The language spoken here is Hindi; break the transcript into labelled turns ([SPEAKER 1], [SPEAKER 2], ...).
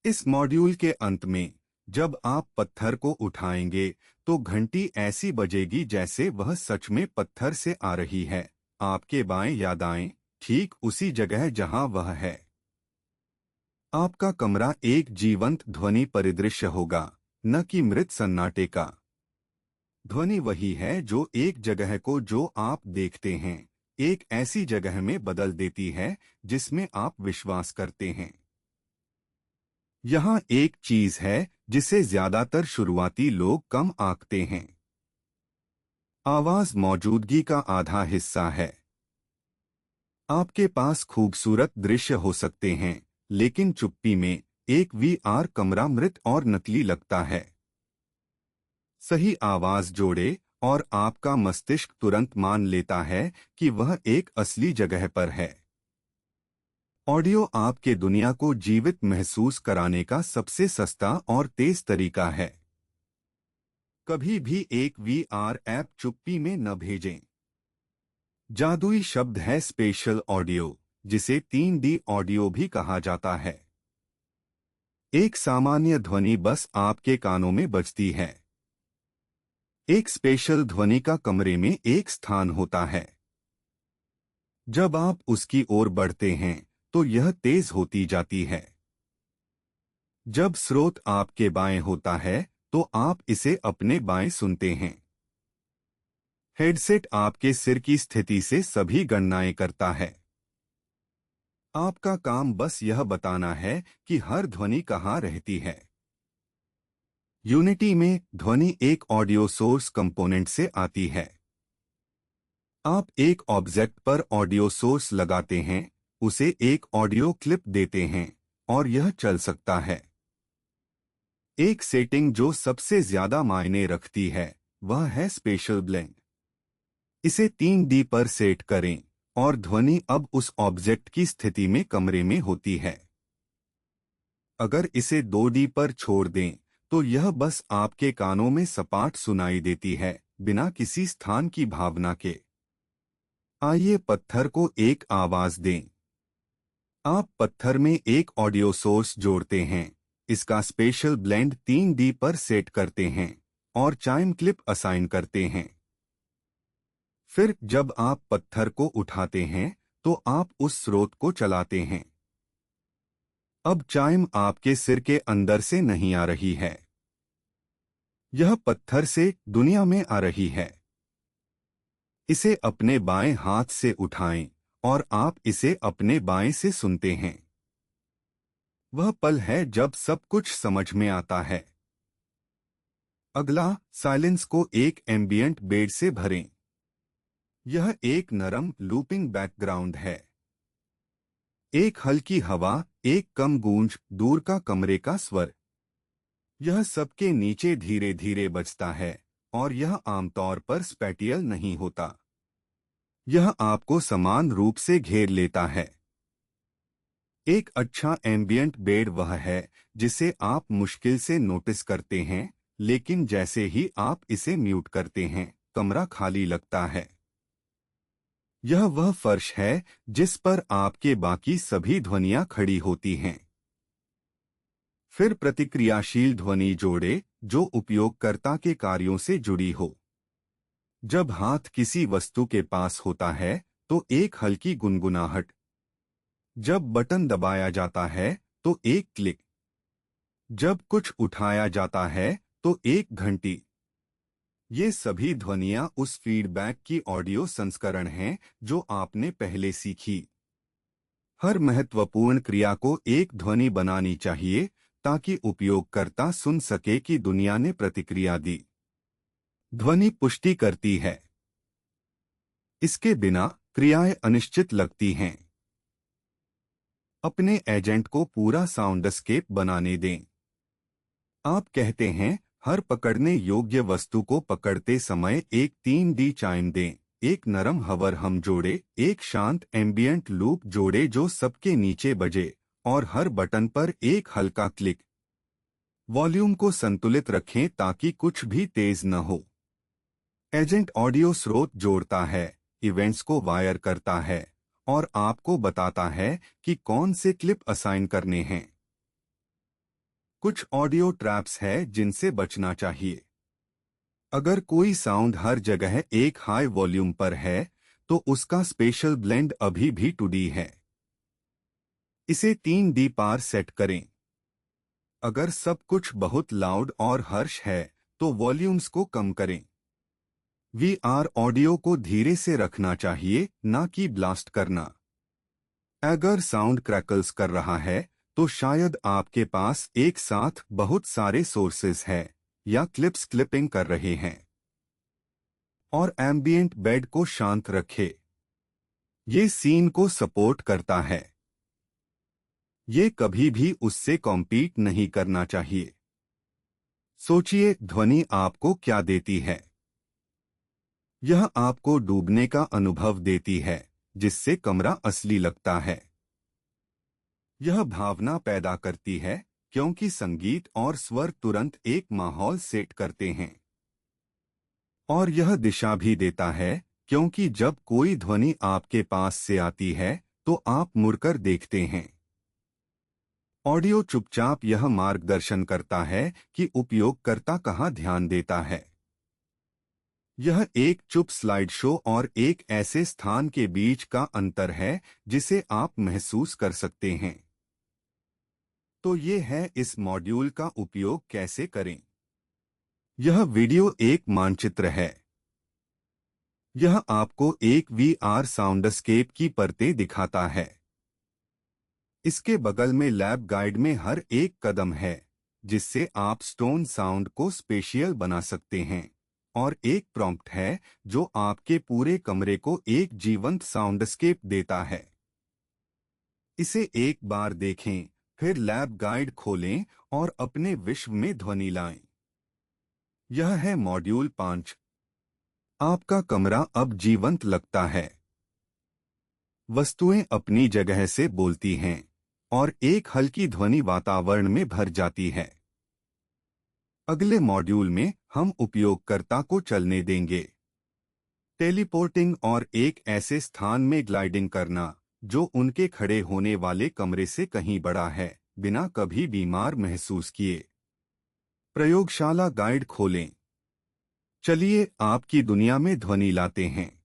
[SPEAKER 1] इस मॉड्यूल के अंत में जब आप पत्थर को उठाएंगे तो घंटी ऐसी बजेगी जैसे वह सच में पत्थर से आ रही है, आपके बाएं या दाएं, ठीक उसी जगह जहां वह है। आपका कमरा एक जीवंत ध्वनि परिदृश्य होगा, न कि मृत सन्नाटे का। ध्वनि वही है जो एक जगह को जो आप देखते हैं एक ऐसी जगह में बदल देती है जिसमें आप विश्वास करते हैं। यहाँ एक चीज है जिसे ज्यादातर शुरुआती लोग कम आंकते हैं। आवाज मौजूदगी का आधा हिस्सा है। आपके पास खूबसूरत दृश्य हो सकते हैं, लेकिन चुप्पी में एक वीआर कमरा मृत और नकली लगता है। सही आवाज जोड़े और आपका मस्तिष्क तुरंत मान लेता है कि वह एक असली जगह पर है। ऑडियो आपके दुनिया को जीवित महसूस कराने का सबसे सस्ता और तेज तरीका है। कभी भी एक वीआर ऐप चुप्पी में न भेजें। जादुई शब्द है स्पेशल ऑडियो, जिसे 3D ऑडियो भी कहा जाता है। एक सामान्य ध्वनि बस आपके कानों में बजती है। एक स्पेशल ध्वनि का कमरे में एक स्थान होता है। जब आप उसकी ओर बढ़ते हैं तो यह तेज होती जाती है। जब स्रोत आपके बाएं होता है तो आप इसे अपने बाएं सुनते हैं। हेडसेट आपके सिर की स्थिति से सभी गणनाएं करता है। आपका काम बस यह बताना है कि हर ध्वनि कहाँ रहती है। यूनिटी में ध्वनि एक ऑडियो सोर्स कंपोनेंट से आती है। आप एक ऑब्जेक्ट पर ऑडियो सोर्स लगाते हैं, उसे एक ऑडियो क्लिप देते हैं और यह चल सकता है। एक सेटिंग जो सबसे ज्यादा मायने रखती है वह है स्पेशल ब्लेंड। इसे 3D पर सेट करें और ध्वनि अब उस ऑब्जेक्ट की स्थिति में कमरे में होती है। अगर इसे 2D पर छोड़ दें तो यह बस आपके कानों में सपाट सुनाई देती है, बिना किसी स्थान की भावना के। आइए पत्थर को एक आवाज दें। आप पत्थर में एक ऑडियो सोर्स जोड़ते हैं, इसका स्पेशल ब्लेंड 3D पर सेट करते हैं और चाइम क्लिप असाइन करते हैं। फिर जब आप पत्थर को उठाते हैं तो आप उस स्रोत को चलाते हैं। अब चाइम आपके सिर के अंदर से नहीं आ रही है, यह पत्थर से दुनिया में आ रही है। इसे अपने बाएं हाथ से उठाएं और आप इसे अपने बाएं से सुनते हैं। वह पल है जब सब कुछ समझ में आता है। अगला, साइलेंस को एक एम्बियंट बेड से भरें। यह एक नरम लूपिंग बैकग्राउंड है। एक हल्की हवा, एक कम गूंज, दूर का कमरे का स्वर। यह सबके नीचे धीरे धीरे बजता है और यह आमतौर पर स्पैटियल नहीं होता। यह आपको समान रूप से घेर लेता है। एक अच्छा एम्बियंट बेड वह है जिसे आप मुश्किल से नोटिस करते हैं, लेकिन जैसे ही आप इसे म्यूट करते हैं कमरा खाली लगता है। यह वह फर्श है जिस पर आपके बाकी सभी ध्वनियां खड़ी होती हैं। फिर प्रतिक्रियाशील ध्वनि जोड़े जो उपयोगकर्ता के कार्यों से जुड़ी हो। जब हाथ किसी वस्तु के पास होता है तो एक हल्की गुनगुनाहट। जब बटन दबाया जाता है तो एक क्लिक। जब कुछ उठाया जाता है तो एक घंटी। ये सभी ध्वनियां उस फीडबैक की ऑडियो संस्करण हैं जो आपने पहले सीखी। हर महत्वपूर्ण क्रिया को एक ध्वनि बनानी चाहिए ताकि उपयोगकर्ता सुन सके कि दुनिया ने प्रतिक्रिया दी। ध्वनि पुष्टि करती है। इसके बिना क्रियाएं अनिश्चित लगती हैं। अपने एजेंट को पूरा साउंडस्केप बनाने दें। आप कहते हैं, हर पकड़ने योग्य वस्तु को पकड़ते समय एक 3D चाइम दें, एक नरम हवर हम जोड़े, एक शांत एम्बियंट लूप जोड़े जो सबके नीचे बजे, और हर बटन पर एक हल्का क्लिक। वॉल्यूम को संतुलित रखें ताकि कुछ भी तेज न हो। एजेंट ऑडियो स्रोत जोड़ता है, इवेंट्स को वायर करता है और आपको बताता है कि कौन से क्लिप असाइन करने हैं। कुछ ऑडियो ट्रैप्स है जिनसे बचना चाहिए। अगर कोई साउंड हर जगह एक हाई वॉल्यूम पर है तो उसका स्पेशल ब्लेंड अभी भी 2D है। इसे 3D पार सेट करें। अगर सब कुछ बहुत लाउड और हर्ष है तो वॉल्यूम्स को कम करें। VR ऑडियो को धीरे से रखना चाहिए, ना कि ब्लास्ट करना। अगर साउंड क्रैकल्स कर रहा है तो शायद आपके पास एक साथ बहुत सारे सोर्सेस हैं या क्लिप्स क्लिपिंग कर रहे हैं। और एम्बियंट बेड को शांत रखें। ये सीन को सपोर्ट करता है। ये कभी भी उससे कॉम्पीट नहीं करना चाहिए। सोचिए, ध्वनि आपको क्या देती है? यह आपको डूबने का अनुभव देती है, जिससे कमरा असली लगता है। यह भावना पैदा करती है, क्योंकि संगीत और स्वर तुरंत एक माहौल सेट करते हैं। और यह दिशा भी देता है, क्योंकि जब कोई ध्वनि आपके पास से आती है तो आप मुड़कर देखते हैं। ऑडियो चुपचाप यह मार्गदर्शन करता है कि उपयोगकर्ता कहाँ ध्यान देता है। यह एक चुप स्लाइड शो और एक ऐसे स्थान के बीच का अंतर है जिसे आप महसूस कर सकते हैं। तो ये है इस मॉड्यूल का उपयोग कैसे करें। यह वीडियो एक मानचित्र है। यह आपको एक VR साउंडस्केप की परतें दिखाता है। इसके बगल में लैब गाइड में हर एक कदम है, जिससे आप स्टोन साउंड को स्पेशियल बना सकते हैं। और एक प्रॉम्प्ट है जो आपके पूरे कमरे को एक जीवंत साउंडस्केप देता है। इसे एक बार देखें, फिर लैब गाइड खोलें और अपने विश्व में ध्वनि लाएं। यह है मॉड्यूल 5। आपका कमरा अब जीवंत लगता है। वस्तुएं अपनी जगह से बोलती हैं और एक हल्की ध्वनि वातावरण में भर जाती है। अगले मॉड्यूल में हम उपयोगकर्ता को चलने देंगे, टेलीपोर्टिंग और एक ऐसे स्थान में ग्लाइडिंग करना जो उनके खड़े होने वाले कमरे से कहीं बड़ा है, बिना कभी बीमार महसूस किए। प्रयोगशाला गाइड खोलें। चलिए आपकी दुनिया में ध्वनि लाते हैं।